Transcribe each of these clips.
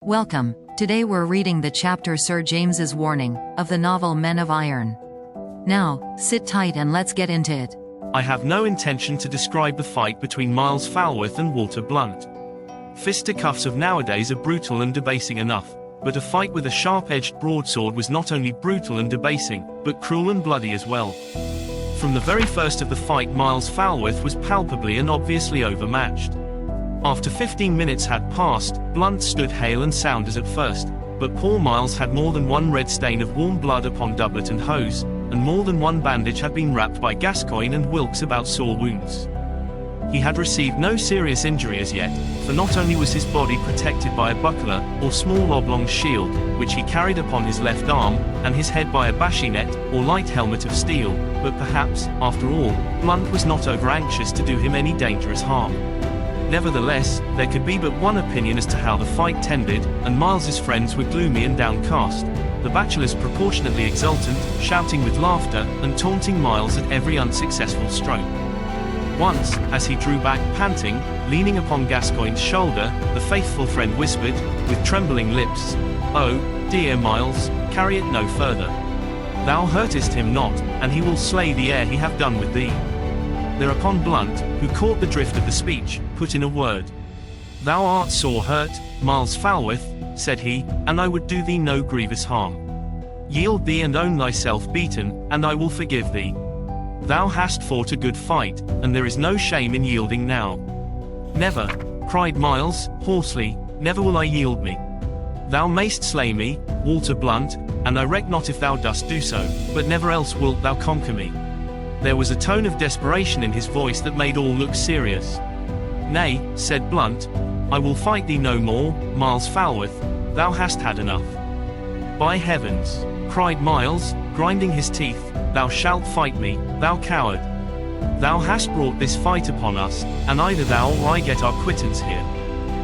Welcome. Today we're reading the chapter Sir James's Warning of the novel Men of Iron. Now, sit tight and let's get into it. I have no intention to describe the fight between Miles Falworth and Walter Blunt. Fisticuffs of nowadays are brutal and debasing enough, but a fight with a sharp-edged broadsword was not only brutal and debasing, but cruel and bloody as well. From the very first of the fight, Miles Falworth was palpably and obviously overmatched. After 15 minutes had passed, Blunt stood hale and sound as at first, but poor Miles had more than one red stain of warm blood upon doublet and hose, and more than one bandage had been wrapped by Gascoigne and Wilkes about sore wounds. He had received no serious injury as yet, for not only was his body protected by a buckler, or small oblong shield, which he carried upon his left arm, and his head by a bascinet, or light helmet of steel, but perhaps, after all, Blunt was not over-anxious to do him any dangerous harm. Nevertheless, there could be but one opinion as to how the fight tended, and Miles's friends were gloomy and downcast, the bachelors proportionately exultant, shouting with laughter, and taunting Miles at every unsuccessful stroke. Once, as he drew back panting, leaning upon Gascoigne's shoulder, the faithful friend whispered, with trembling lips, "Oh, dear Miles, carry it no further. Thou hurtest him not, and he will slay thee ere he have done with thee." Thereupon Blunt, who caught the drift of the speech, put in a word. "Thou art sore hurt, Miles Falworth," said he, "and I would do thee no grievous harm. Yield thee and own thyself beaten, and I will forgive thee. Thou hast fought a good fight, and there is no shame in yielding now." "Never," cried Miles, hoarsely, "never will I yield me. Thou mayst slay me, Walter Blunt, and I reck not if thou dost do so, but never else wilt thou conquer me." There was a tone of desperation in his voice that made all look serious. "Nay," said Blunt, "I will fight thee no more, Miles Falworth, thou hast had enough." "By heavens!" cried Miles, grinding his teeth, "thou shalt fight me, thou coward. Thou hast brought this fight upon us, and either thou or I get our quittance here.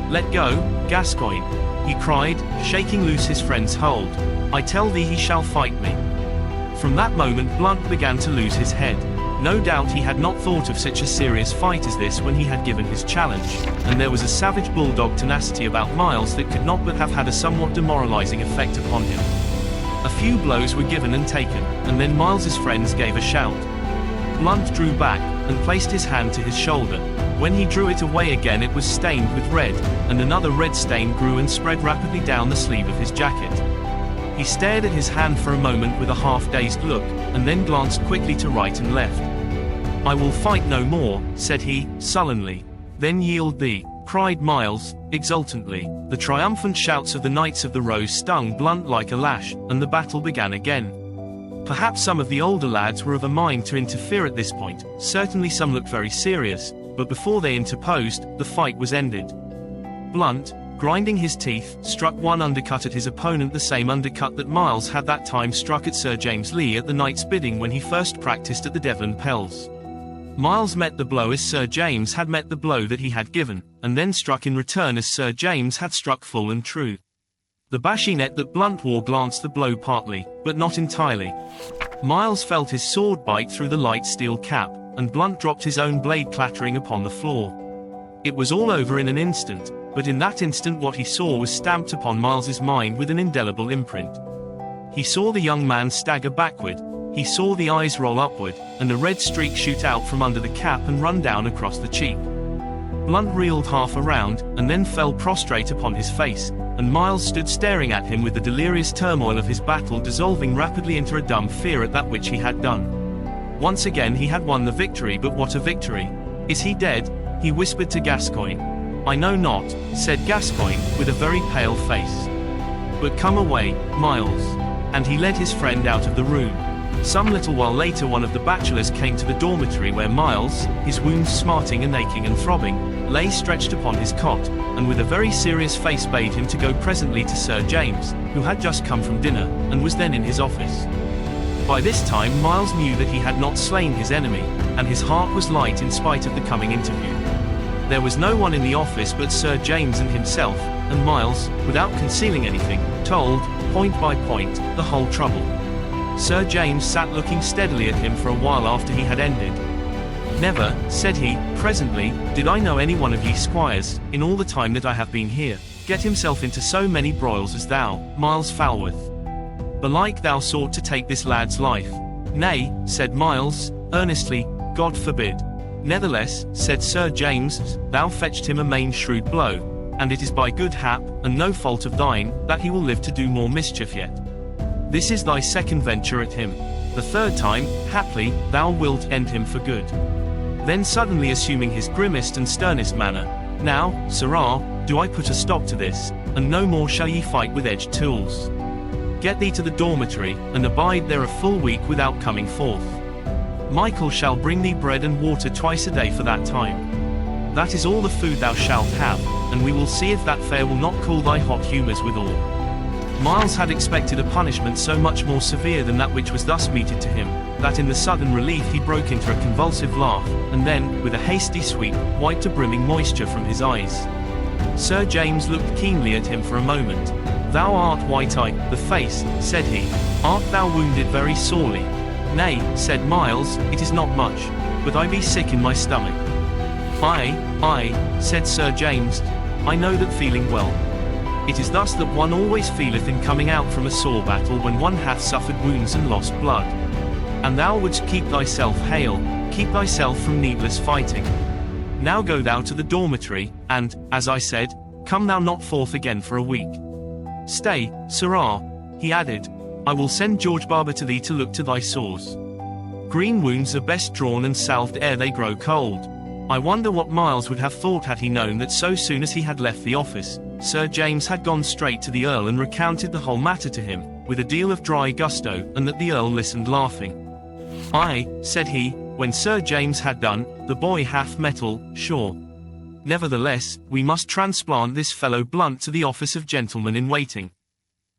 Let go, Gascoigne," he cried, shaking loose his friend's hold. "I tell thee he shall fight me." From that moment Blunt began to lose his head. No doubt he had not thought of such a serious fight as this when he had given his challenge, and there was a savage bulldog tenacity about Miles that could not but have had a somewhat demoralizing effect upon him. A few blows were given and taken, and then Miles's friends gave a shout. Blunt drew back, and placed his hand to his shoulder. When he drew it away again it was stained with red, and another red stain grew and spread rapidly down the sleeve of his jacket. He stared at his hand for a moment with a half-dazed look, and then glanced quickly to right and left. "I will fight no more," said he, sullenly. "Then yield thee," cried Miles, exultantly. The triumphant shouts of the Knights of the Rose stung Blunt like a lash, and the battle began again. Perhaps some of the older lads were of a mind to interfere at this point, certainly some looked very serious, but before they interposed, the fight was ended. Blunt, grinding his teeth, struck one undercut at his opponent, the same undercut that Miles had that time struck at Sir James Lee at the knight's bidding when he first practiced at the Devon Pells. Miles met the blow as Sir James had met the blow that he had given, and then struck in return as Sir James had struck full and true. The bascinet that Blunt wore glanced the blow partly, but not entirely. Miles felt his sword bite through the light steel cap, and Blunt dropped his own blade clattering upon the floor. It was all over in an instant, but in that instant what he saw was stamped upon Miles's mind with an indelible imprint. He saw the young man stagger backward, he saw the eyes roll upward, and a red streak shoot out from under the cap and run down across the cheek. Blunt reeled half around, and then fell prostrate upon his face, and Miles stood staring at him with the delirious turmoil of his battle dissolving rapidly into a dumb fear at that which he had done. Once again he had won the victory, but what a victory! "Is he dead?" he whispered to Gascoigne. "I know not," said Gascoigne, with a very pale face. "But come away, Miles." And he led his friend out of the room. Some little while later one of the bachelors came to the dormitory where Miles, his wounds smarting and aching and throbbing, lay stretched upon his cot, and with a very serious face bade him to go presently to Sir James, who had just come from dinner, and was then in his office. By this time Miles knew that he had not slain his enemy, and his heart was light in spite of the coming interview. There was no one in the office but Sir James and himself, and Miles, without concealing anything, told, point by point, the whole trouble. Sir James sat looking steadily at him for a while after he had ended. "Never," said he, presently, "did I know any one of ye squires, in all the time that I have been here, get himself into so many broils as thou, Miles Falworth. Belike thou sought to take this lad's life. Nay, said Miles, earnestly, God forbid. Nevertheless, said Sir James, thou fetched him a main shrewd blow, and it is by good hap, and no fault of thine, that he will live to do more mischief yet. This is thy second venture at him. The third time, haply, thou wilt end him for good. Then suddenly assuming his grimmest and sternest manner, now, sirrah, do I put a stop to this, and no more shall ye fight with edged tools. Get thee to the dormitory, and abide there a full week without coming forth. Michael shall bring thee bread and water twice a day for that time. That is all the food thou shalt have, and we will see if that fare will not cool thy hot humours withal. Miles had expected a punishment so much more severe than that which was thus meted to him, that in the sudden relief he broke into a convulsive laugh, and then, with a hasty sweep, wiped a brimming moisture from his eyes. Sir James looked keenly at him for a moment. Thou art white-eyed, the face, said he. Art thou wounded very sorely? Nay, said Miles, it is not much, but I be sick in my stomach. Aye, said Sir James, I know that feeling well. It is thus that one always feeleth in coming out from a sore battle when one hath suffered wounds and lost blood. And thou wouldst keep thyself hale, keep thyself from needless fighting. Now go thou to the dormitory, and, as I said, come thou not forth again for a week. Stay, sirrah, he added, I will send George Barber to thee to look to thy sores. Green wounds are best drawn and salved ere they grow cold. I wonder what Miles would have thought had he known that so soon as he had left the office, Sir James had gone straight to the Earl and recounted the whole matter to him, with a deal of dry gusto, and that the Earl listened laughing. Aye, said he, when Sir James had done, the boy hath mettle, sure. Nevertheless, we must transplant this fellow Blunt to the office of gentleman in waiting.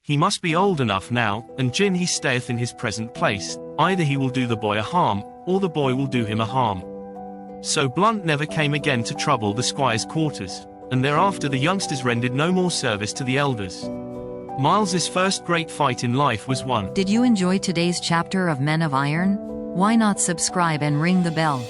He must be old enough now, and gin he stayeth in his present place, either he will do the boy a harm, or the boy will do him a harm. So Blunt never came again to trouble the squire's quarters, and thereafter the youngsters rendered no more service to the elders. Miles's first great fight in life was won. Did you enjoy today's chapter of Men of Iron? Why not subscribe and ring the bell?